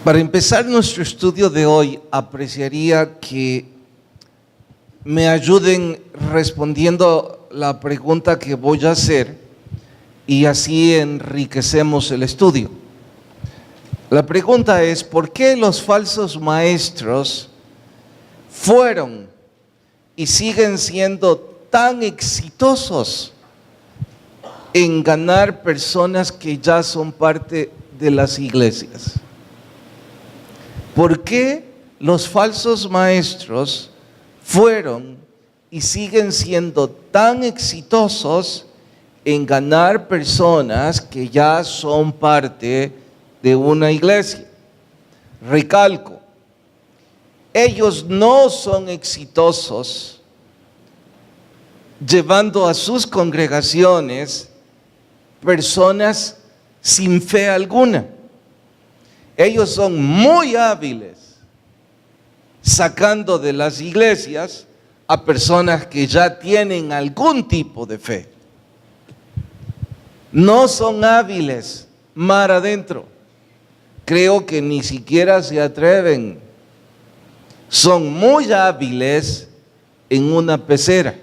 Para empezar nuestro estudio de hoy, apreciaría que me ayuden respondiendo la pregunta que voy a hacer y así enriquecemos el estudio. La pregunta es: ¿por qué los falsos maestros fueron y siguen siendo tan exitosos en ganar personas que ya son parte de las iglesias? ¿Por qué los falsos maestros fueron y siguen siendo tan exitosos en ganar personas que ya son parte de una iglesia? Recalco, ellos no son exitosos llevando a sus congregaciones personas sin fe alguna. Ellos son muy hábiles sacando de las iglesias a personas que ya tienen algún tipo de fe. No son hábiles mar adentro. Creo que ni siquiera se atreven. Son muy hábiles en una pecera.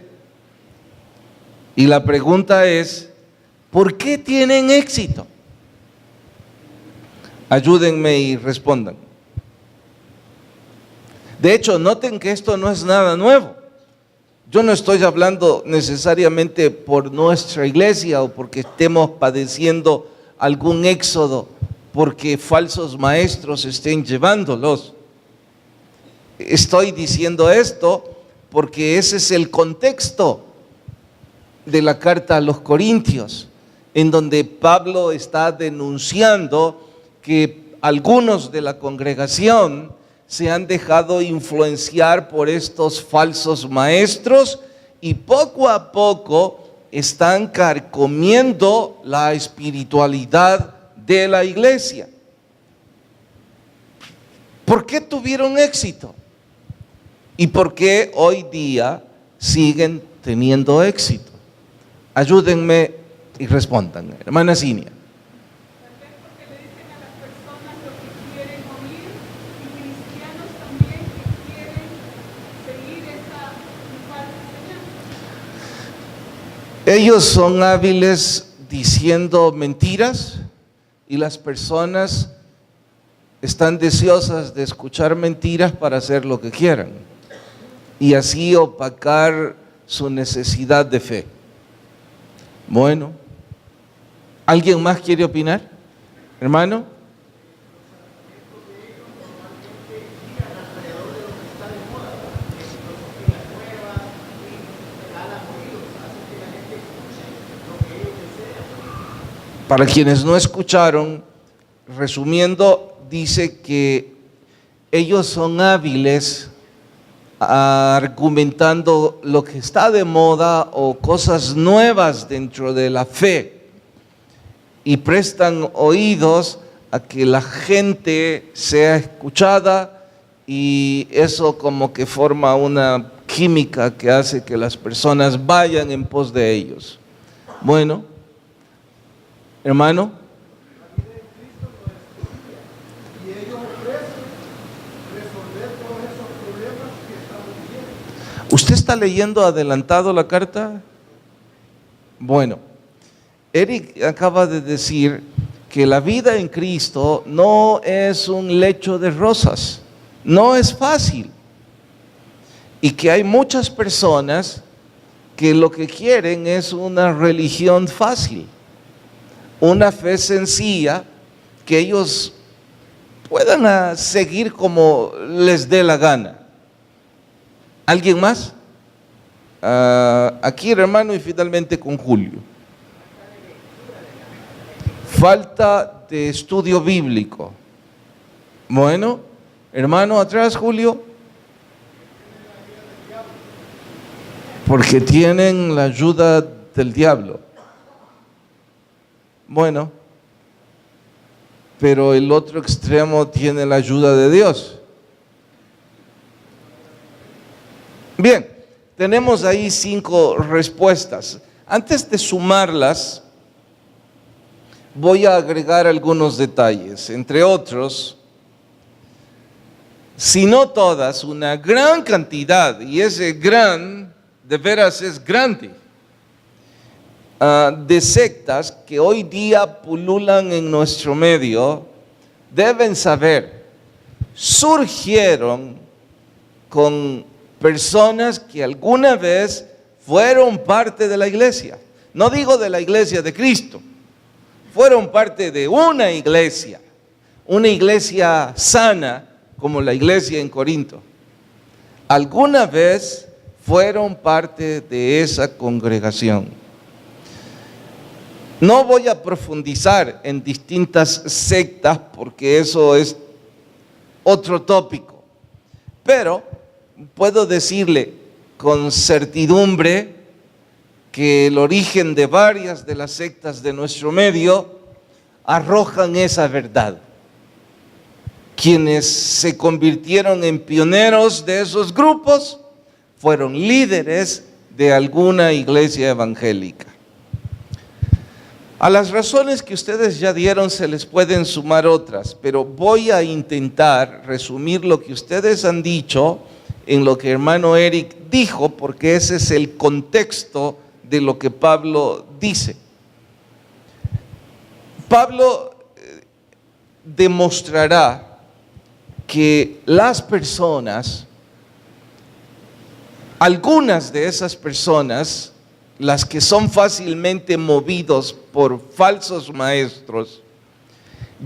Y la pregunta es: ¿por qué tienen éxito? Ayúdenme y respondan. De hecho, noten que esto no es nada nuevo. Yo no estoy hablando necesariamente por nuestra iglesia o porque estemos padeciendo algún éxodo, porque falsos maestros estén llevándolos. Estoy diciendo esto porque ese es el contexto de la carta a los Corintios, en donde Pablo está denunciando que algunos de la congregación se han dejado influenciar por estos falsos maestros y poco a poco están carcomiendo la espiritualidad de la iglesia. ¿Por qué tuvieron éxito? ¿Y por qué hoy día siguen teniendo éxito? Ayúdenme y respondan. Hermana Cinia. Ellos son hábiles diciendo mentiras y las personas están deseosas de escuchar mentiras para hacer lo que quieran y así opacar su necesidad de fe. Bueno, ¿alguien más quiere opinar? Hermano. Para quienes no escucharon, resumiendo, dice que ellos son hábiles argumentando lo que está de moda o cosas nuevas dentro de la fe y prestan oídos a que la gente sea escuchada y eso como que forma una química que hace que las personas vayan en pos de ellos. Bueno, hermano. ¿Usted está leyendo adelantado la carta? Bueno, Eric acaba de decir que la vida en Cristo no es un lecho de rosas, no es fácil. Y que hay muchas personas que lo que quieren es una religión fácil, una fe sencilla que ellos puedan seguir como les dé la gana. ¿Alguien más? Aquí el hermano y finalmente con Julio. Falta de estudio bíblico. Bueno, hermano atrás, Julio. Porque tienen la ayuda del diablo. Bueno, pero el otro extremo tiene la ayuda de Dios. Bien, tenemos ahí 5 respuestas. Antes de sumarlas, voy a agregar algunos detalles. Entre otros, si no todas, una gran cantidad, y ese gran de veras es grande, de sectas que hoy día pululan en nuestro medio, deben saber, surgieron con personas que alguna vez fueron parte de la iglesia. No digo de la iglesia de Cristo, fueron parte de una iglesia sana, como la iglesia en Corinto. Alguna vez fueron parte de esa congregación. No voy a profundizar en distintas sectas porque eso es otro tópico, pero puedo decirle con certidumbre que el origen de varias de las sectas de nuestro medio arrojan esa verdad. Quienes se convirtieron en pioneros de esos grupos fueron líderes de alguna iglesia evangélica. A las razones que ustedes ya dieron se les pueden sumar otras, pero voy a intentar resumir lo que ustedes han dicho en lo que hermano Eric dijo, porque ese es el contexto de lo que Pablo dice. Pablo demostrará que las personas, algunas de esas personas, las que son fácilmente movidos por falsos maestros,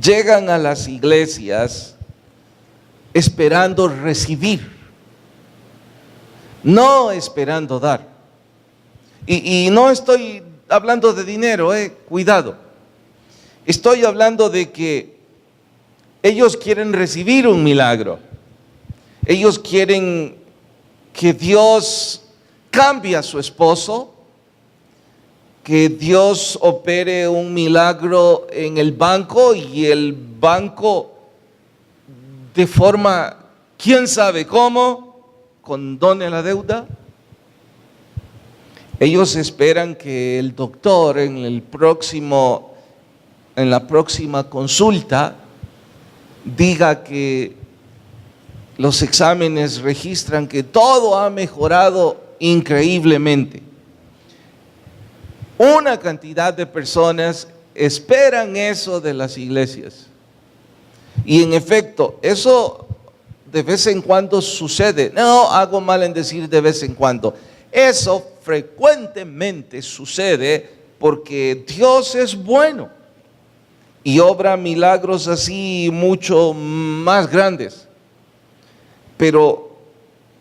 llegan a las iglesias esperando recibir, no esperando dar. Y no estoy hablando de dinero, cuidado. Estoy hablando de que ellos quieren recibir un milagro. Ellos quieren que Dios cambie a su esposo, que Dios opere un milagro en el banco y el banco de forma, quién sabe cómo, condone la deuda. Ellos esperan que el doctor en la próxima consulta diga que los exámenes registran que todo ha mejorado increíblemente. Una cantidad de personas esperan eso de las iglesias. Y en efecto, eso de vez en cuando sucede. No hago mal en decir de vez en cuando. Eso frecuentemente sucede porque Dios es bueno y obra milagros así mucho más grandes. Pero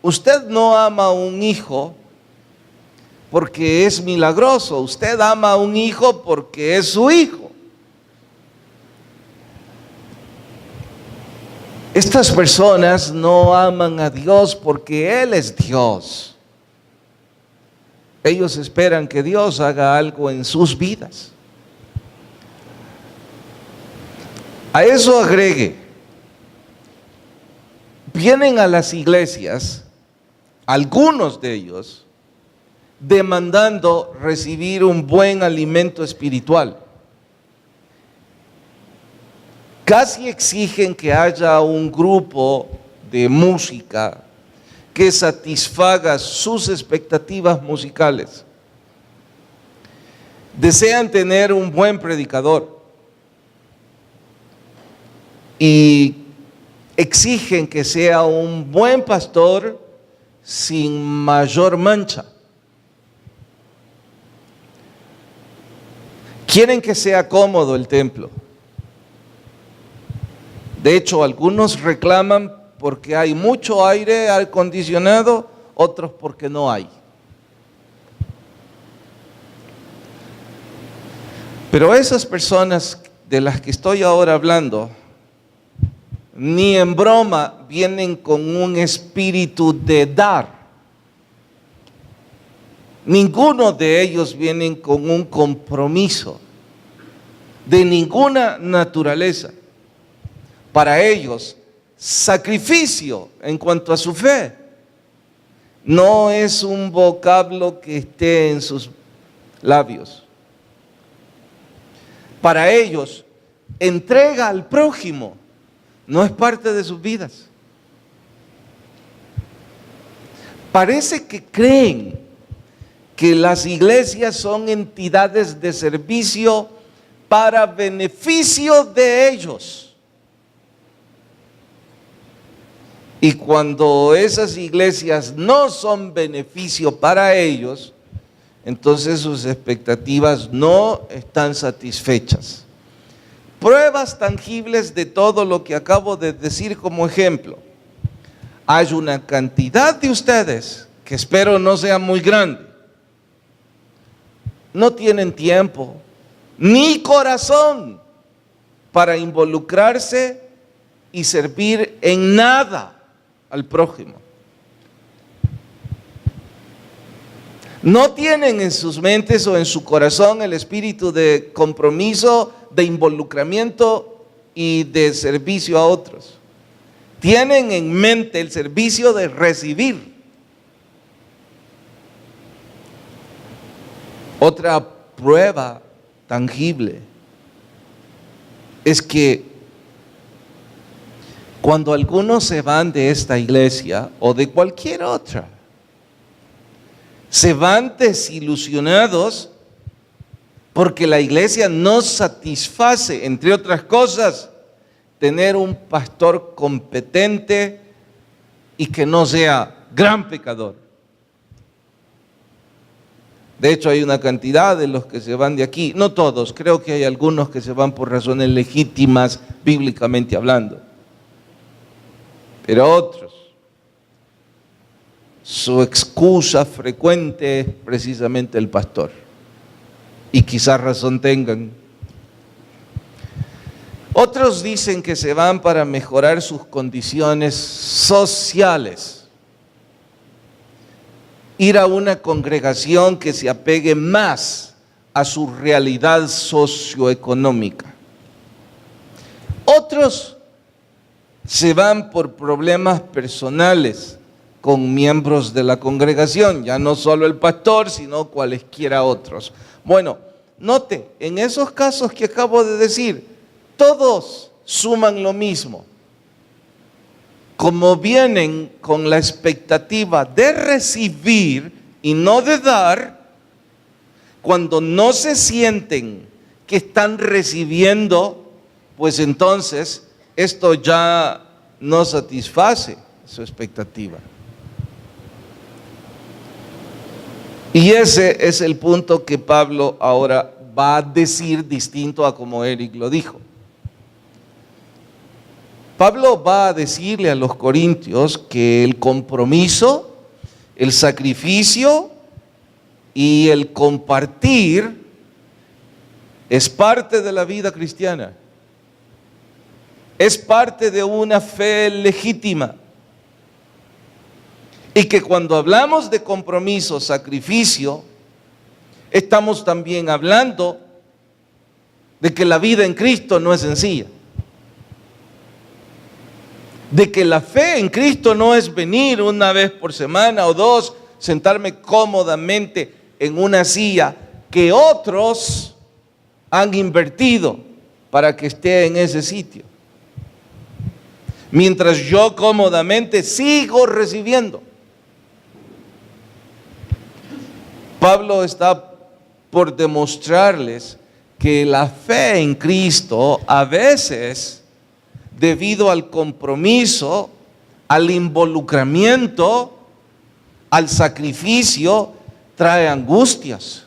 usted no ama a un hijo porque es milagroso, usted ama a un hijo porque es su hijo. Estas personas no aman a Dios porque Él es Dios. Ellos esperan que Dios haga algo en sus vidas. A eso agregue, vienen a las iglesias, algunos de ellos, demandando recibir un buen alimento espiritual. Casi exigen que haya un grupo de música que satisfaga sus expectativas musicales. Desean tener un buen predicador y exigen que sea un buen pastor sin mayor mancha. Quieren que sea cómodo el templo. De hecho, algunos reclaman porque hay mucho aire acondicionado, otros porque no hay. Pero esas personas de las que estoy ahora hablando, ni en broma vienen con un espíritu de dar. Ninguno de ellos vienen con un compromiso de ninguna naturaleza. Para ellos, sacrificio en cuanto a su fe no es un vocablo que esté en sus labios. Para ellos, entrega al prójimo no es parte de sus vidas. parece que creen que las iglesias son entidades de servicio para beneficio de ellos. Y cuando esas iglesias no son beneficio para ellos, entonces sus expectativas no están satisfechas. Pruebas tangibles de todo lo que acabo de decir como ejemplo. Hay una cantidad de ustedes, que espero no sea muy grande, no tienen tiempo ni corazón para involucrarse y servir en nada al prójimo. No tienen en sus mentes o en su corazón el espíritu de compromiso, de involucramiento y de servicio a otros. Tienen en mente el servicio de recibir. Otra prueba tangible es que cuando algunos se van de esta iglesia o de cualquier otra, se van desilusionados porque la iglesia no satisface, entre otras cosas, tener un pastor competente y que no sea gran pecador. De hecho, hay una cantidad de los que se van de aquí, no todos, creo que hay algunos que se van por razones legítimas, bíblicamente hablando. Pero otros, su excusa frecuente es precisamente el pastor. Y quizás razón tengan. Otros dicen que se van para mejorar sus condiciones sociales. Ir a una congregación que se apegue más a su realidad socioeconómica. Otros se van por problemas personales con miembros de la congregación, ya no solo el pastor, sino cualesquiera otros. Bueno, note, en esos casos que acabo de decir, todos suman lo mismo. Como vienen con la expectativa de recibir y no de dar, cuando no se sienten que están recibiendo, pues entonces esto ya no satisface su expectativa. Y ese es el punto que Pablo ahora va a decir distinto a como Eric lo dijo. Pablo va a decirle a los corintios que el compromiso, el sacrificio y el compartir es parte de la vida cristiana. Es parte de una fe legítima. Y que cuando hablamos de compromiso, sacrificio, estamos también hablando de que la vida en Cristo no es sencilla. De que la fe en Cristo no es venir una vez por semana o dos, sentarme cómodamente en una silla que otros han invertido para que esté en ese sitio. Mientras yo cómodamente sigo recibiendo. Pablo está por demostrarles que la fe en Cristo a veces, debido al compromiso, al involucramiento, al sacrificio, trae angustias,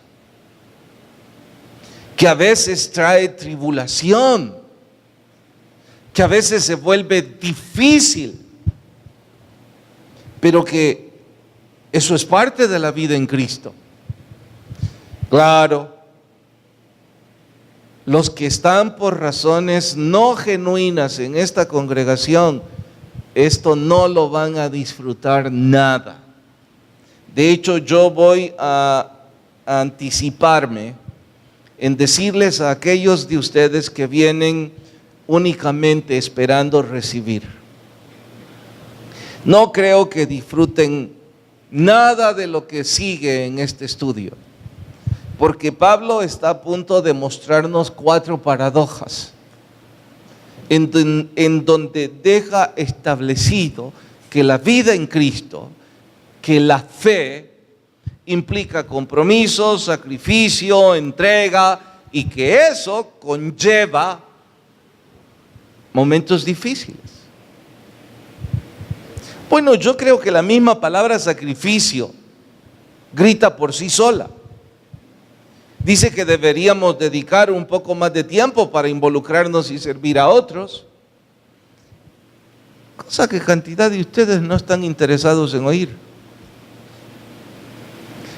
que a veces trae tribulación, que a veces se vuelve difícil, pero que eso es parte de la vida en Cristo. Claro, los que están por razones no genuinas en esta congregación, esto no lo van a disfrutar nada. De hecho, yo voy a anticiparme en decirles a aquellos de ustedes que vienen únicamente esperando recibir. No creo que disfruten nada de lo que sigue en este estudio. Porque Pablo está a punto de mostrarnos 4 paradojas en donde deja establecido que la vida en Cristo que la fe implica compromiso, sacrificio, entrega, y que eso conlleva momentos difíciles. Bueno, yo creo que la misma palabra sacrificio grita por sí sola. Dice que deberíamos dedicar un poco más de tiempo para involucrarnos y servir a otros, cosa que cantidad de ustedes no están interesados en oír.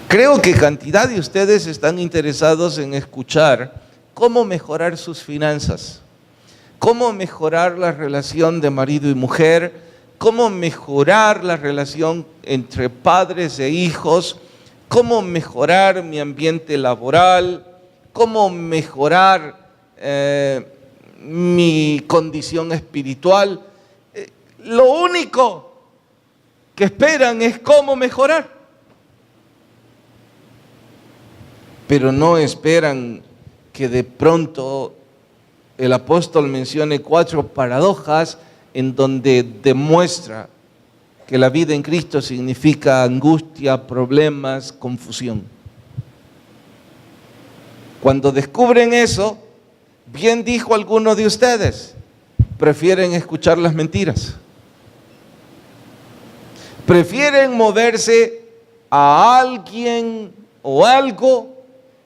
Creo que cantidad de ustedes están interesados en escuchar cómo mejorar sus finanzas, cómo mejorar la relación de marido y mujer, cómo mejorar la relación entre padres e hijos, cómo mejorar mi ambiente laboral, cómo mejorar mi condición espiritual. Lo único que esperan es cómo mejorar. Pero no esperan que de pronto el apóstol mencione 4 paradojas en donde demuestra que la vida en Cristo significa angustia, problemas, confusión. Cuando descubren eso, bien dijo alguno de ustedes, prefieren escuchar las mentiras. Prefieren moverse a alguien o algo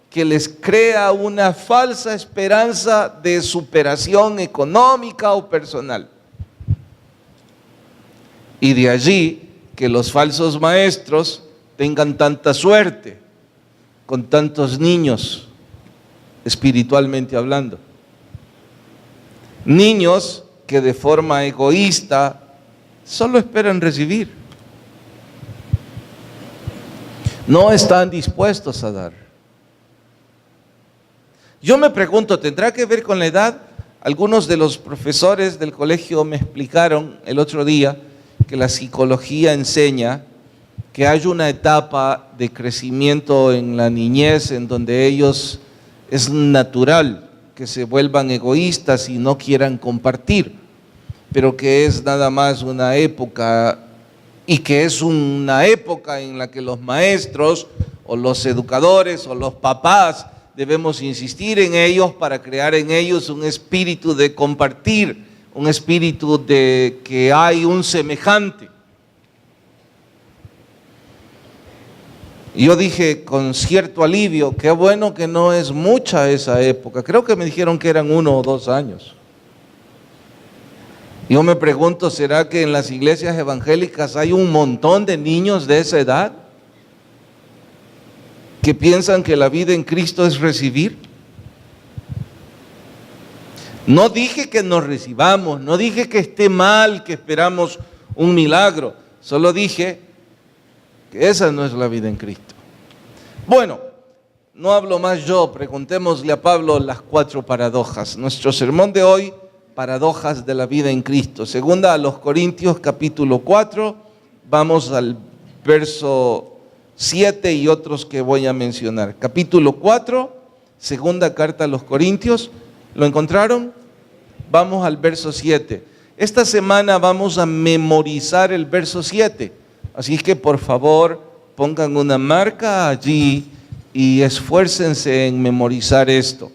que les crea una falsa esperanza de superación económica o personal. Y de allí que los falsos maestros tengan tanta suerte con tantos niños, espiritualmente hablando. Niños que de forma egoísta solo esperan recibir. No están dispuestos a dar. Yo me pregunto, ¿tendrá que ver con la edad? Algunos de los profesores del colegio me explicaron el otro día que la psicología enseña que hay una etapa de crecimiento en la niñez en donde ellos es natural que se vuelvan egoístas y no quieran compartir, pero que es nada más una época y que es una época en la que los maestros o los educadores o los papás debemos insistir en ellos para crear en ellos un espíritu de compartir, un espíritu de que hay un semejante. Y yo dije con cierto alivio, qué bueno que no es mucha esa época. Creo que me dijeron que eran 1 o 2 años. Yo me pregunto, ¿será que en las iglesias evangélicas hay un montón de niños de esa edad que piensan que la vida en Cristo es recibir? No dije que nos recibamos, no dije que esté mal, que esperamos un milagro, solo dije que esa no es la vida en Cristo. Bueno, no hablo más yo, preguntémosle a Pablo las 4 paradojas. Nuestro sermón de hoy, paradojas de la vida en Cristo. Segunda a los Corintios capítulo 4, vamos al verso 7 y otros que voy a mencionar. Capítulo 4, segunda carta a los Corintios, ¿lo encontraron? Vamos al verso 7. Esta semana vamos a memorizar el verso 7, así que por favor pongan una marca allí y esfuércense en memorizar esto.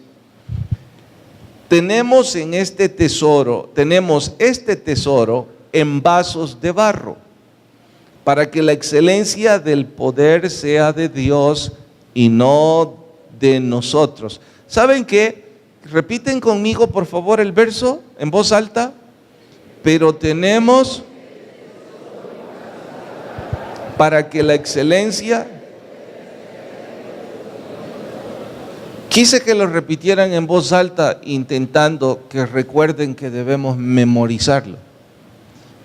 Tenemos este tesoro en vasos de barro, para que la excelencia del poder sea de Dios y no de nosotros. ¿Saben qué? Repiten conmigo, por favor, el verso en voz alta. Pero tenemos para que la excelencia... Quise que lo repitieran en voz alta, intentando que recuerden que debemos memorizarlo.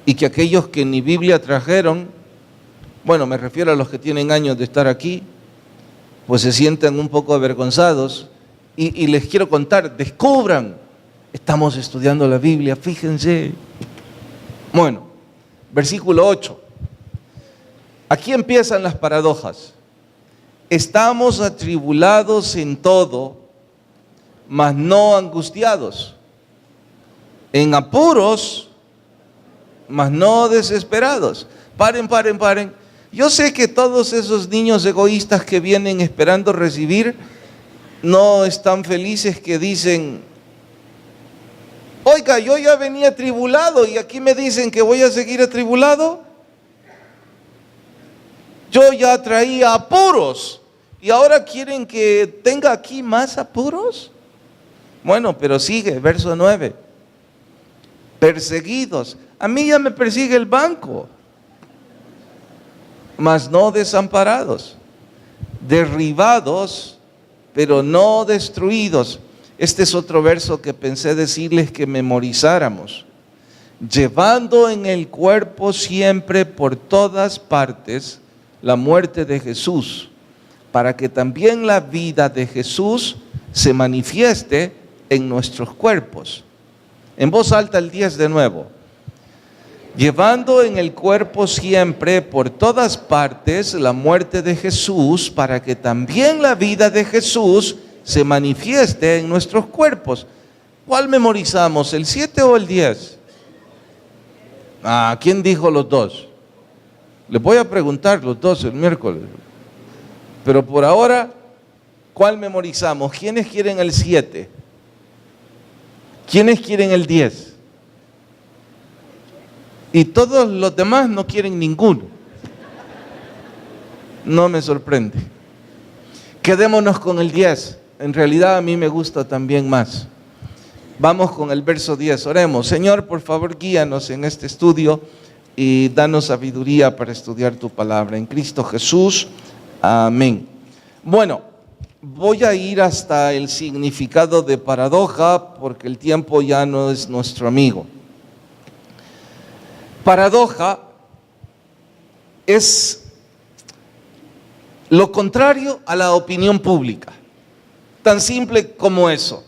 Y que aquellos que ni Biblia trajeron, bueno, me refiero a los que tienen años de estar aquí, pues se sientan un poco avergonzados. Y les quiero contar, descubran, estamos estudiando la Biblia, fíjense. Bueno, versículo 8. Aquí empiezan las paradojas. Estamos atribulados en todo, mas no angustiados. En apuros, mas no desesperados. Paren. Yo sé que todos esos niños egoístas que vienen esperando recibir no están felices, que dicen: oiga, yo ya venía atribulado y aquí me dicen que voy a seguir atribulado. Yo ya traía apuros y ahora quieren que tenga aquí más apuros. Bueno, pero sigue, verso 9. Perseguidos. A mí ya me persigue el banco, mas no desamparados. Derribados, pero no destruidos. Este es otro verso que pensé decirles que memorizáramos. Llevando en el cuerpo siempre por todas partes la muerte de Jesús, para que también la vida de Jesús se manifieste en nuestros cuerpos. En voz alta el 10 de nuevo. Llevando en el cuerpo siempre por todas partes la muerte de Jesús, para que también la vida de Jesús se manifieste en nuestros cuerpos. ¿Cuál memorizamos, el 7 o el 10? ¿Quién dijo los dos? Les voy a preguntar los dos el miércoles. Pero por ahora, ¿cuál memorizamos? ¿Quiénes quieren el 7? ¿Quiénes quieren el 10? Y todos los demás no quieren ninguno. No me sorprende. Quedémonos con el 10. En realidad a mí me gusta también más. Vamos con el verso 10. Oremos. Señor, por favor, guíanos en este estudio y danos sabiduría para estudiar tu palabra. En Cristo Jesús. Amén. Bueno, voy a ir hasta el significado de paradoja porque el tiempo ya no es nuestro amigo. Paradoja es lo contrario a la opinión pública. Tan simple como eso.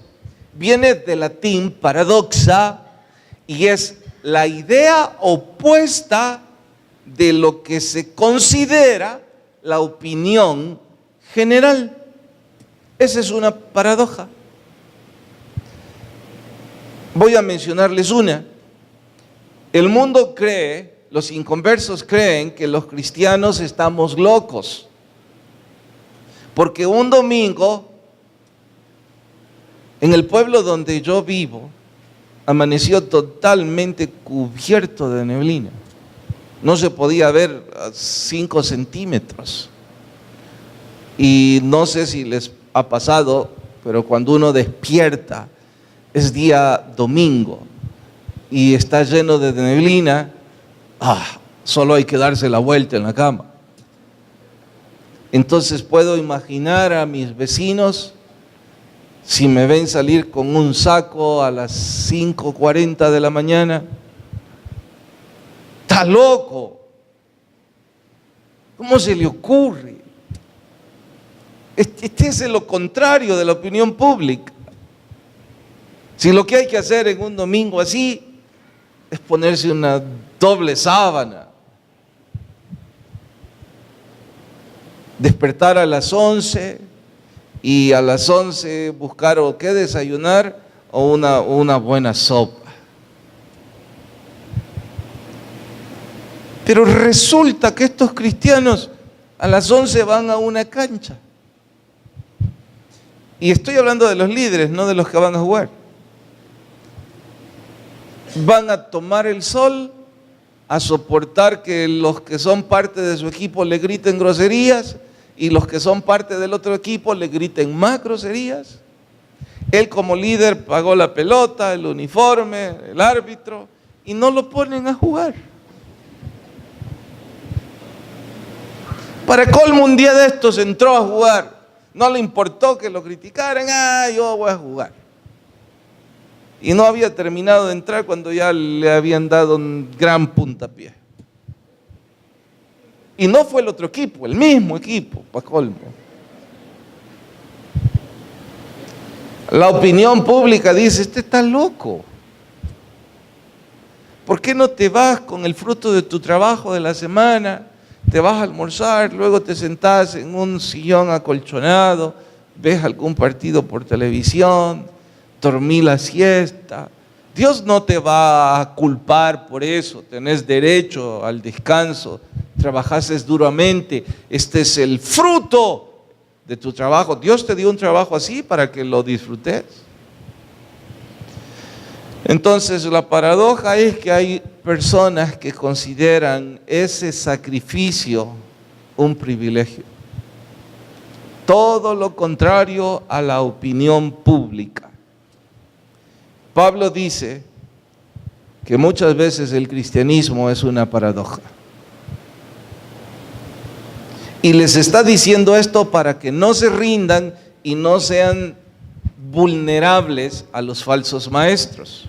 Viene del latín paradoxa y es la idea opuesta de lo que se considera la opinión general. Esa es una paradoja. Voy a mencionarles una. El mundo cree, los inconversos creen que los cristianos estamos locos, porque un domingo en el pueblo donde yo vivo amaneció totalmente cubierto de neblina. No se podía ver a 5 centímetros. Y no sé si les ha pasado, pero cuando uno despierta, es día domingo y está lleno de neblina, solo hay que darse la vuelta en la cama. Entonces puedo imaginar a mis vecinos, si me ven salir con un saco a las 5:40 de la mañana, ¡está loco! ¿Cómo se le ocurre? Este es lo contrario de la opinión pública. Si lo que hay que hacer en un domingo así es ponerse una doble sábana, despertar a las 11 y a las 11 buscar o qué desayunar o una buena sopa. Pero resulta que estos cristianos a las 11 van a una cancha. Y estoy hablando de los líderes, no de los que van a jugar. Van a tomar el sol, a soportar que los que son parte de su equipo le griten groserías y los que son parte del otro equipo le griten más groserías. Él como líder pagó la pelota, el uniforme, el árbitro, y no lo ponen a jugar. Para colmo, un día de estos entró a jugar. No le importó que lo criticaran. Yo voy a jugar. Y no había terminado de entrar cuando ya le habían dado un gran puntapié. Y no fue el otro equipo, el mismo equipo, para colmo. La opinión pública dice: este está loco. ¿Por qué no te vas con el fruto de tu trabajo de la semana? Te vas a almorzar, luego te sentás en un sillón acolchonado, ves algún partido por televisión, dormí la siesta. Dios no te va a culpar por eso, tenés derecho al descanso trabajases duramente, este es el fruto de tu trabajo. Dios te dio un trabajo así para que lo disfrutes. Entonces la paradoja es que hay personas que consideran ese sacrificio un privilegio. Todo lo contrario a la opinión pública. Pablo dice que muchas veces el cristianismo es una paradoja. Y les está diciendo esto para que no se rindan y no sean vulnerables a los falsos maestros.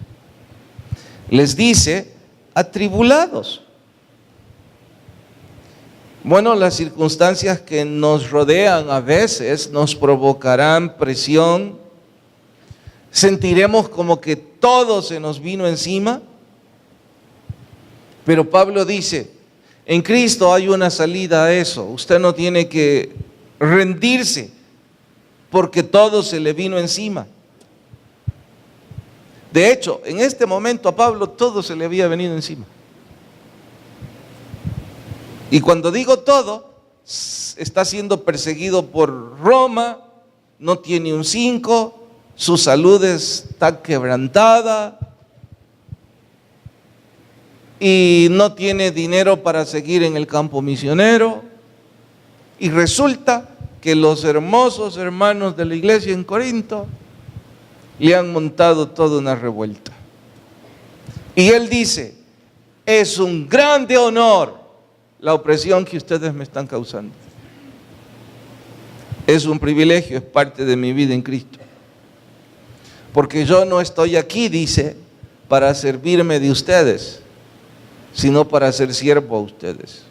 Les dice, atribulados. Bueno, las circunstancias que nos rodean a veces nos provocarán presión. Sentiremos como que todo se nos vino encima. Pero Pablo dice, en Cristo hay una salida a eso. Usted no tiene que rendirse porque todo se le vino encima. De hecho, en este momento a Pablo todo se le había venido encima. Y cuando digo todo, está siendo perseguido por Roma, no tiene un 5, su salud está quebrantada y no tiene dinero para seguir en el campo misionero. Y resulta que los hermosos hermanos de la iglesia en Corinto le han montado toda una revuelta. Y él dice, es un grande honor la opresión que ustedes me están causando. Es un privilegio, es parte de mi vida en Cristo. Porque yo no estoy aquí, dice, para servirme de ustedes, sino para ser siervo a ustedes.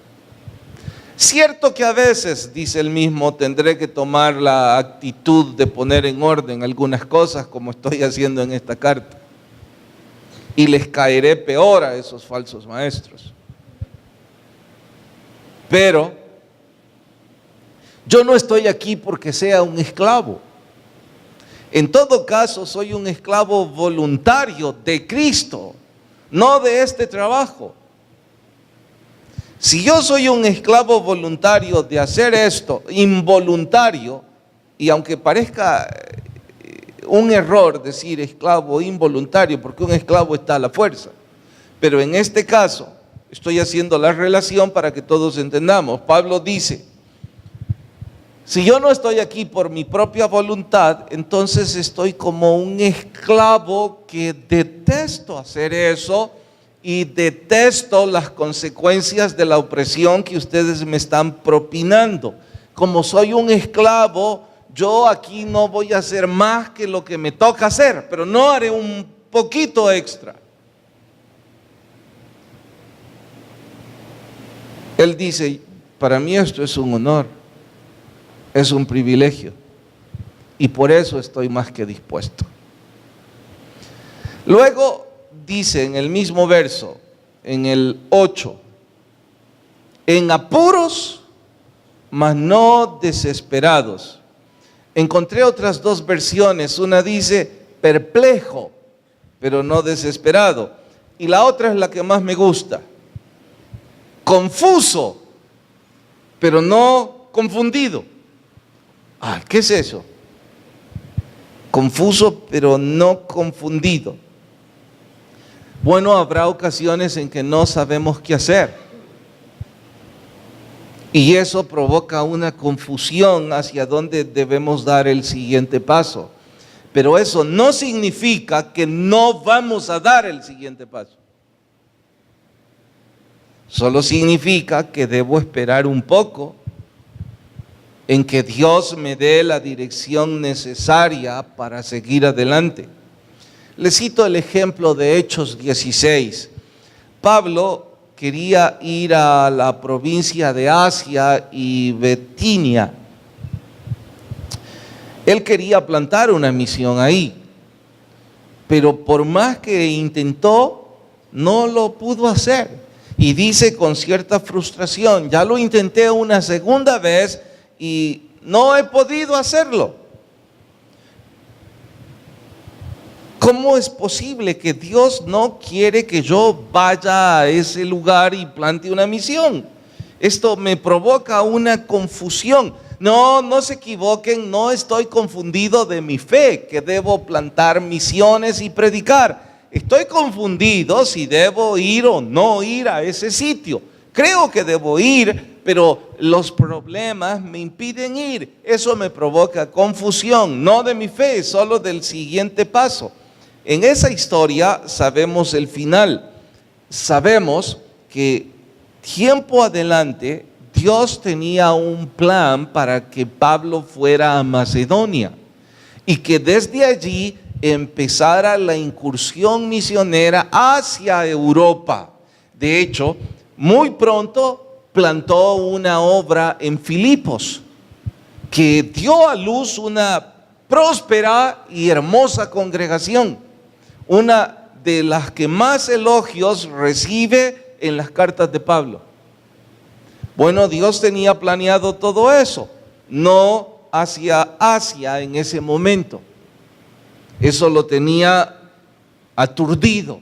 Cierto que a veces, dice él mismo, tendré que tomar la actitud de poner en orden algunas cosas, como estoy haciendo en esta carta. Y les caeré peor a esos falsos maestros. Pero yo no estoy aquí porque sea un esclavo. En todo caso, soy un esclavo voluntario de Cristo, no de este trabajo. Si yo soy un esclavo voluntario de hacer esto, involuntario, y aunque parezca un error decir esclavo involuntario, porque un esclavo está a la fuerza, pero en este caso estoy haciendo la relación para que todos entendamos. Pablo dice, si yo no estoy aquí por mi propia voluntad, entonces estoy como un esclavo que detesto hacer eso y detesto las consecuencias de la opresión que ustedes me están propinando. Como soy un esclavo, yo aquí no voy a hacer más que lo que me toca hacer, pero no haré un poquito extra. Él dice, para mí esto es un honor, es un privilegio, y por eso estoy más que dispuesto. Luego dice en el mismo verso, en el 8, en apuros, mas no desesperados. Encontré otras dos versiones, una dice perplejo, pero no desesperado, y la otra es la que más me gusta. Confuso, pero no confundido. ¿Qué es eso? Confuso, pero no confundido. Bueno, habrá ocasiones en que no sabemos qué hacer. Y eso provoca una confusión hacia dónde debemos dar el siguiente paso. Pero eso no significa que no vamos a dar el siguiente paso. Solo significa que debo esperar un poco en que Dios me dé la dirección necesaria para seguir adelante. Les cito el ejemplo de Hechos 16. Pablo quería ir a la provincia de Asia y Bitinia. Él quería plantar una misión ahí, pero por más que intentó, no lo pudo hacer. Y dice con cierta frustración, ya lo intenté una segunda vez y no he podido hacerlo. ¿Cómo es posible que Dios no quiere que yo vaya a ese lugar y plante una misión? Esto me provoca una confusión. No, no se equivoquen, no estoy confundido de mi fe, que debo plantar misiones y predicar. Estoy confundido si debo ir o no ir a ese sitio. Creo que debo ir, pero los problemas me impiden ir. Eso me provoca confusión, no de mi fe, solo del siguiente paso. En esa historia sabemos el final. Sabemos que tiempo adelante Dios tenía un plan para que Pablo fuera a Macedonia y que desde allí empezara la incursión misionera hacia Europa. De hecho, muy pronto plantó una obra en Filipos que dio a luz una próspera y hermosa congregación, una de las que más elogios recibe en las cartas de Pablo. Bueno, Dios tenía planeado todo eso, no hacia Asia en ese momento. Eso lo tenía aturdido,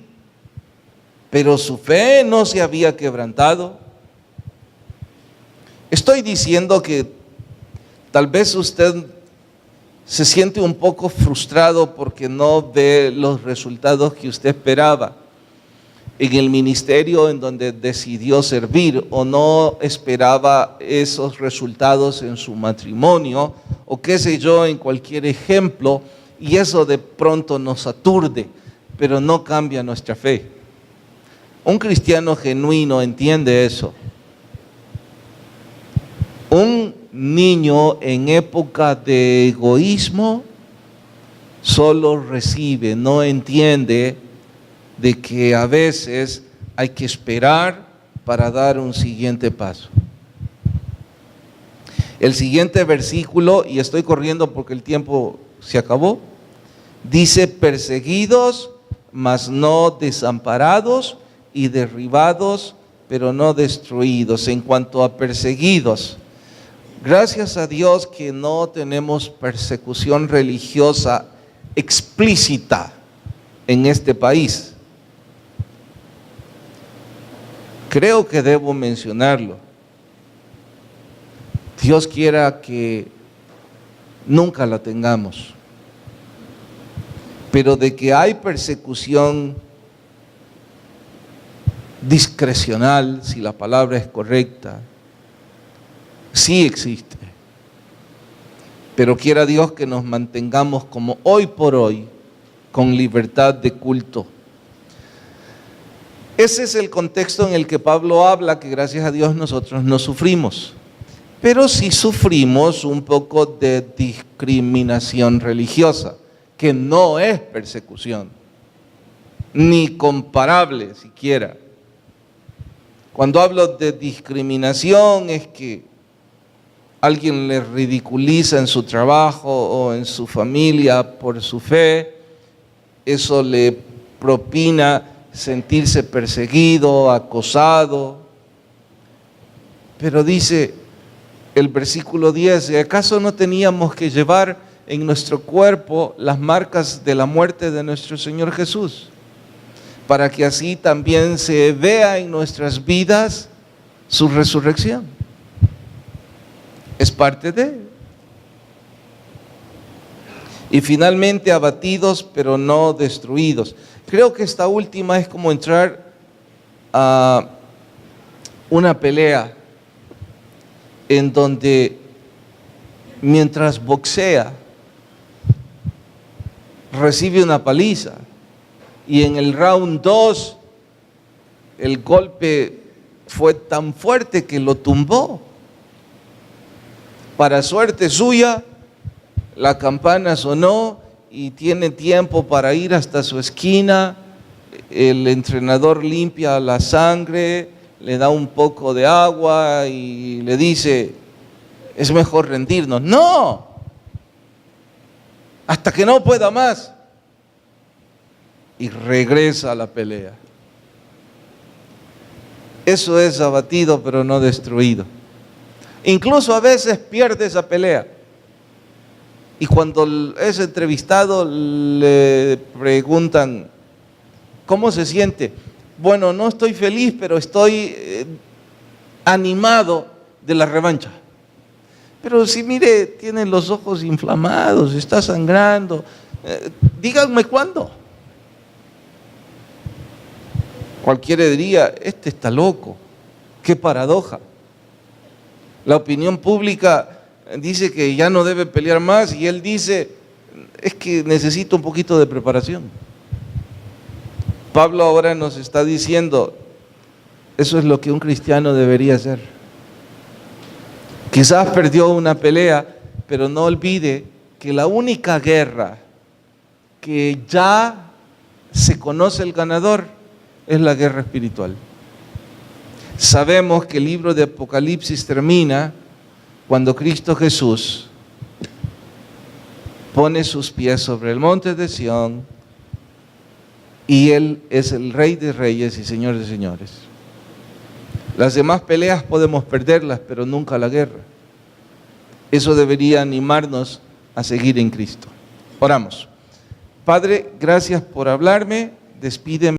pero su fe no se había quebrantado. Estoy diciendo que tal vez usted se siente un poco frustrado porque no ve los resultados que usted esperaba en el ministerio en donde decidió servir, o no esperaba esos resultados en su matrimonio, o qué sé yo, en cualquier ejemplo, y eso de pronto nos aturde, pero no cambia nuestra fe. Un cristiano genuino entiende eso. Un niño en época de egoísmo solo recibe, no entiende de que a veces hay que esperar para dar un siguiente paso. El siguiente versículo, y estoy corriendo porque el tiempo se acabó, dice: perseguidos, mas no desamparados, y derribados, pero no destruidos. En cuanto a perseguidos, gracias a Dios que no tenemos persecución religiosa explícita en este país. Creo que debo mencionarlo. Dios quiera que nunca la tengamos. Pero de que hay persecución discrecional, si la palabra es correcta, sí existe. Pero quiera Dios que nos mantengamos como hoy por hoy, con libertad de culto. Ese es el contexto en el que Pablo habla, que gracias a Dios nosotros no sufrimos. Pero sí sufrimos un poco de discriminación religiosa, que no es persecución, ni comparable siquiera. Cuando hablo de discriminación es que alguien le ridiculiza en su trabajo o en su familia por su fe, eso le propina sentirse perseguido, acosado. Pero dice el versículo 10, ¿acaso no teníamos que llevar en nuestro cuerpo las marcas de la muerte de nuestro Señor Jesús, para que así también se vea en nuestras vidas su resurrección? Es parte de él. Y finalmente abatidos, pero no destruidos. Creo que esta última es como entrar a una pelea en donde mientras boxea recibe una paliza y en el round 2 el golpe fue tan fuerte que lo tumbó. Para suerte suya, la campana sonó y tiene tiempo para ir hasta su esquina. El entrenador limpia la sangre, le da un poco de agua y le dice: es mejor rendirnos. No, hasta que no pueda más. Y regresa a la pelea. Eso es abatido pero no destruido. Incluso a veces pierde esa pelea. Y cuando es entrevistado le preguntan: ¿cómo se siente? Bueno, no estoy feliz, pero estoy animado de la revancha. Pero si mire, tiene los ojos inflamados, está sangrando, díganme cuándo. Cualquiera diría, este está loco, qué paradoja. La opinión pública dice que ya no debe pelear más y él dice, es que necesito un poquito de preparación. Pablo ahora nos está diciendo, eso es lo que un cristiano debería hacer. Quizás perdió una pelea, pero no olvide que la única guerra que ya se conoce el ganador es la guerra espiritual. Sabemos que el libro de Apocalipsis termina cuando Cristo Jesús pone sus pies sobre el monte de Sión y Él es el Rey de Reyes y Señor de Señores. Las demás peleas podemos perderlas, pero nunca la guerra. Eso debería animarnos a seguir en Cristo. Oramos. Padre, gracias por hablarme. Despídeme.